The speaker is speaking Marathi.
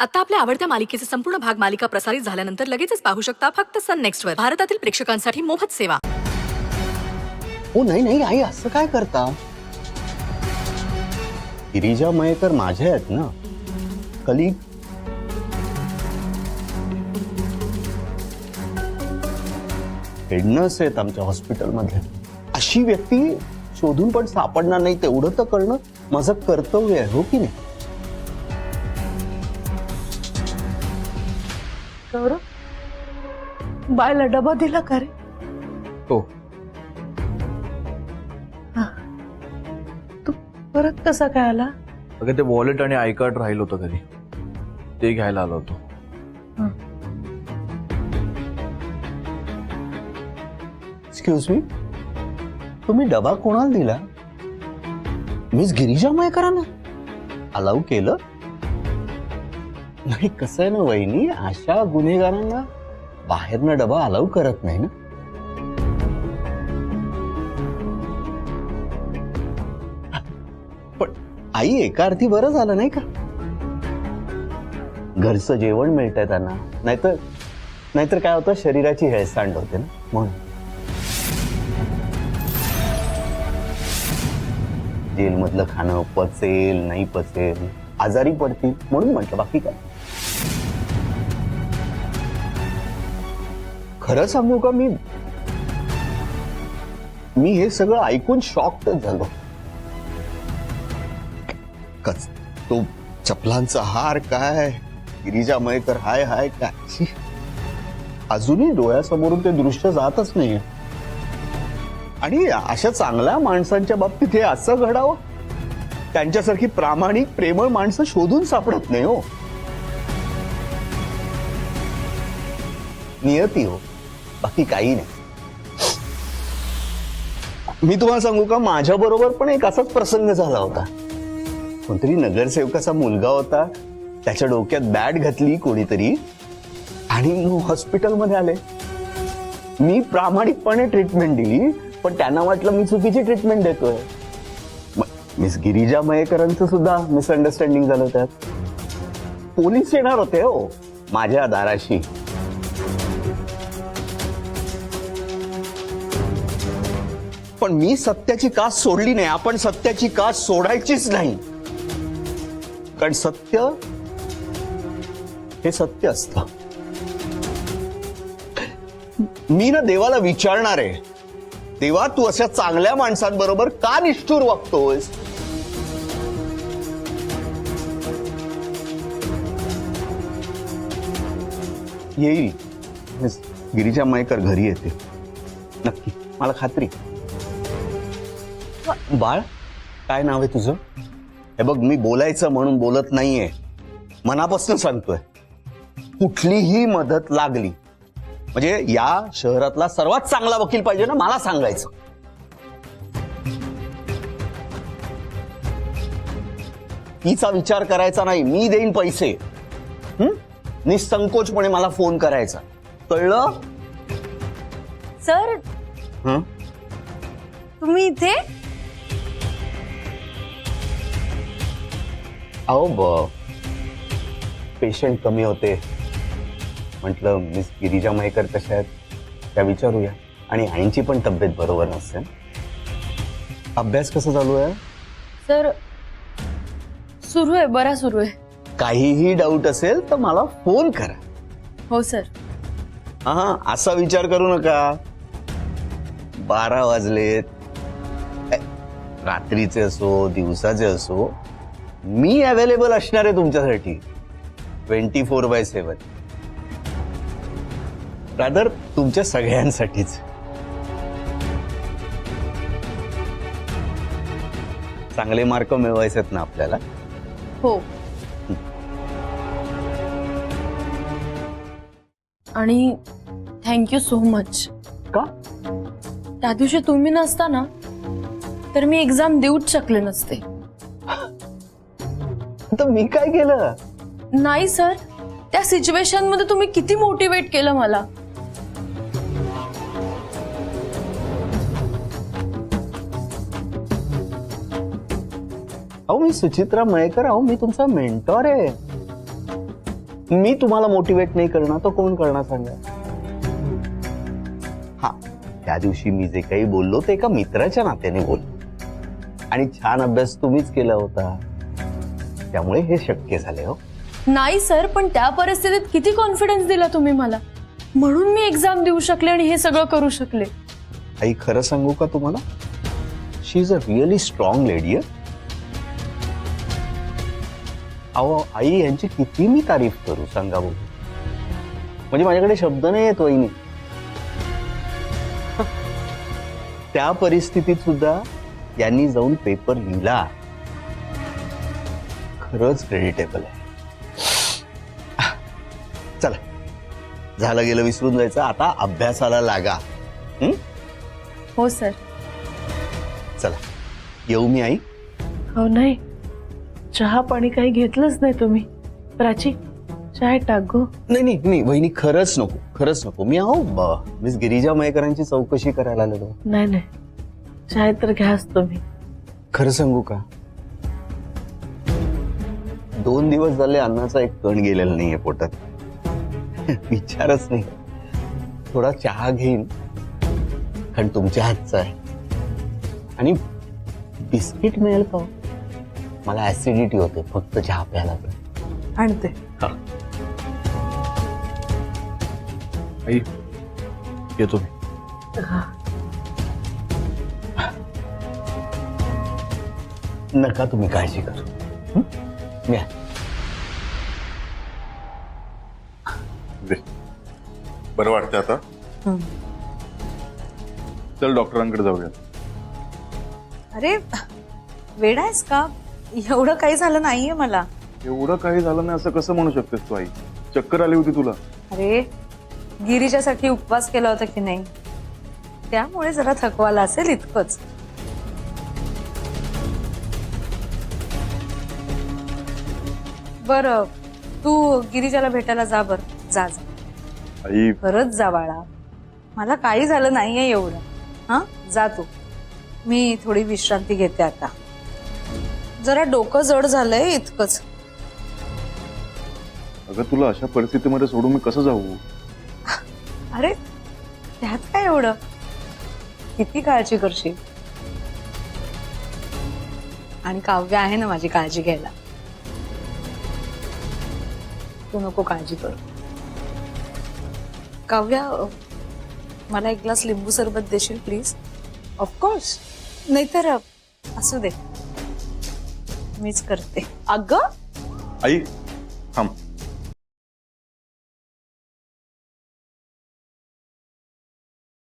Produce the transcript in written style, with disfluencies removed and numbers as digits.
आता आपल्या आवडत्या मालिकेचे संपूर्ण भाग मालिका प्रसारित झाल्यानंतर लगेचच पाहू शकता फक्त सन नेक्स्ट वर. भारतातील प्रेक्षकांसाठी मोफत सेवा. ओ नाही नाही आई, असं काय करता? गिरिजा मयेकर माझ्या आहेत ना, कलीग. हेड नर्स आहेत आमच्या हॉस्पिटलमध्ये. अशी व्यक्ती शोधून पण सापडणार नाही तेवढं तर करणं माझं कर्तव्य आहे, हो की नाही? गौरव, बायला डबा दिला का रे? हो. तू परत कसा काय आला? अगं ते वॉलेट आणि आय कार्ड राहिलं होतं घरी, ते घ्यायला आलो होतो. एक्सक्यूज मी, तुम्ही डबा कोणाला दिला? मिस गिरिजा मयेकरांना अलाउ केलं? नाही, कसं आहे ना वहिनी, अशा गुन्हेगारांना बाहेरनं डबा अलाउ करत नाही ना. पण आई, एका अर्थी बरं झालं नाही का? घरचं जेवण मिळतंय त्यांना. नाहीतर काय होतं, शरीराची हेळसांड होते ना, म्हणून. जेलमधलं खाणं पचेल नाही पचेल, आजारी पडतील म्हणून म्हटलं, बाकी काय. खरं सांगू का, मी हे सगळं ऐकून शॉक्टच झालो. तो चपलांचा हार काय, गिरिजा मयेकर हाय हाय काय, अजूनही डोळ्यासमोरून ते दृश्य जातच नाही. आणि अशा चांगल्या माणसांच्या बाबतीत हे असं घडावं, त्यांच्यासारखी प्रामाणिक प्रेमळ माणसं शोधून सापडत नाही हो. नियती हो, बाकी काही नाही. मी तुम्हाला सांगू का, माझ्या बरोबर पण एक असाच प्रसंग झाला होता. कोणतरी नगरसेवकाचा मुलगा होता, त्याच्या डोक्यात बॅट घातली कोणीतरी आणि हॉस्पिटलमध्ये आले. मी प्रामाणिकपणे ट्रीटमेंट दिली, पण त्यांना वाटलं मी चुकीची ट्रीटमेंट देतोय. मिस गिरिजा मयेकरांचं सुद्धा मिसअंडरस्टँडिंग झालं. त्यात पोलीस येणार होते हो माझ्या दाराशी. पण मी सत्याची कास सोडली नाही. आपण सत्याची कास सोडायचीच नाही, कारण सत्य हे सत्य असतं. मी ना देवाला विचारणार आहे, देवा, तू अशा चांगल्या माणसांबरोबर का निष्ठुर वागतोयस? येईल मिस गिरिजा मयेकर, घरी येते नक्की, मला खात्री. बाळ, काय नाव आहे तुझं? हे बघ, मी बोलायचं म्हणून बोलत नाहीये, मनापासून सांगतोय. कुठलीही मदत लागली म्हणजे या शहरातला सर्वात चांगला वकील पाहिजे ना, मला सांगायचं. तिचा विचार करायचा नाही, मी देईन पैसे. निसंकोचपणे मला फोन करायचा, कळलं? सर, तुम्ही इथे? अहो, पेशंट कमी होते, म्हटलं मिस गिरिजा मयेकर कशा आहेत त्या विचारूया. आणि आईंची पण तब्येत बरोबर नसते. अभ्यास कसा चालू आहे? सर, सुरू आहे, बरा सुरू आहे. काहीही डाऊट असेल तर मला फोन करा. हो सर. हा, असा विचार करू नका 12 वाजलेत, रात्रीचे असो दिवसाचे असो, मी अवेलेबल असणार आहे तुमच्यासाठी 24/7. रादर तुमच्या सगळ्यांसाठीच. चांगले मार्क मिळवायचेत ना आपल्याला? हो. आणि थँक्यू सो मच. का? त्या दिवशी तुम्ही नसता ना, तर मी एक्झाम देऊच शकले नसते. तर मी काय केलं? नाही सर, त्या सिच्युएशन मध्ये तुम्ही किती मोटिवेट केलं मला. अहो, मी सुचित्रा मयेकर, अहो मी तुमचा मेंटॉर आहे. मी तुम्हाला मोटिवेट नाही करणार तर कोण करणार सांगा. हा, त्या दिवशी मी जे काही बोललो ते एका मित्राच्या नात्याने बोललो आणि छान अभ्यास तुम्हीच केला होता, त्यामुळे हे शक्य झाले. हो नाही सर, पण त्या परिस्थितीत किती कॉन्फिडन्स दिला तुम्ही मला, म्हणून मी एक्झाम देऊ शकले आणि हे सगळं करू शकले. आई, खरं सांगू का तुम्हाला, she is a really strong lady. अहो आई, यांची किती मी तारीफ करू सांगा बघू, म्हणजे माझ्याकडे शब्द नाही येत वहिनी. त्या परिस्थितीत सुद्धा यांनी जाऊन पेपर लिहिला, खरंच क्रेडिटेबल आहे. चला, झालं गेलं विसरून जायचं, आता अभ्यासाला लागा. हो सर. चला, येऊ मी आई? हो नाही, चहा पाणी काही घेतलंच नाही तुम्ही. प्राची, चाय टाक गो. नाही नाही नाही वहिनी, खरंच नको, खरंच नको. मी मिस गिरिजा मयेकरांची चौकशी करायला आलेलो. नाही नाही, चाय तर घ्याच तुम्ही. खरं सांगू का, 2 दिवस झाले अन्नाचा एक कण गेलेला नाहीये पोटात. विचारच नाही. थोडा चहा घेईन, कारण तुमच्या हातचा आहे. आणि बिस्किट मिळेल का? मला ऍसिडिटी होते फक्त चहा प्यायला. आणते. आई येतो मी. हा. नका तुम्ही काळजी करू. मी आहे. बरं वाटतं आता? चल डॉक्टरांकडे जाऊया. अरे वेडा आहेस का? एवढं काही झालं नाहीये मला. एवढं काही झालं नाही असं कसं म्हणू शकतेस तू आई? चक्कर आली होती तुला? अरे गिरीजासाठी उपवास केला होता की नाही, त्यामुळे जरा थकवाला असेल, इतकंच. बरं, तू गिरिजाला भेटायला जा. बरं जा जा, आई खरंच जा बाळा. मला काही झालं नाहीये एवढं. हा, जा तू. मी थोडी विश्रांती घेते आता. जरा डोकं जड झालंय, इतकंच. अगं तुला अशा परिस्थितीमध्ये सोडून मी कसं जाऊ? अरे त्यात काय एवढं, किती काळजी करशील. आणि काव्य आहे ना माझी काळजी घ्यायला. तू नको काळजी कर. काव्या, मला एक ग्लास लिंबू सरबत देशील प्लीज? ऑफकोर्स. नाहीतर असू दे, मीच करते. अगं आई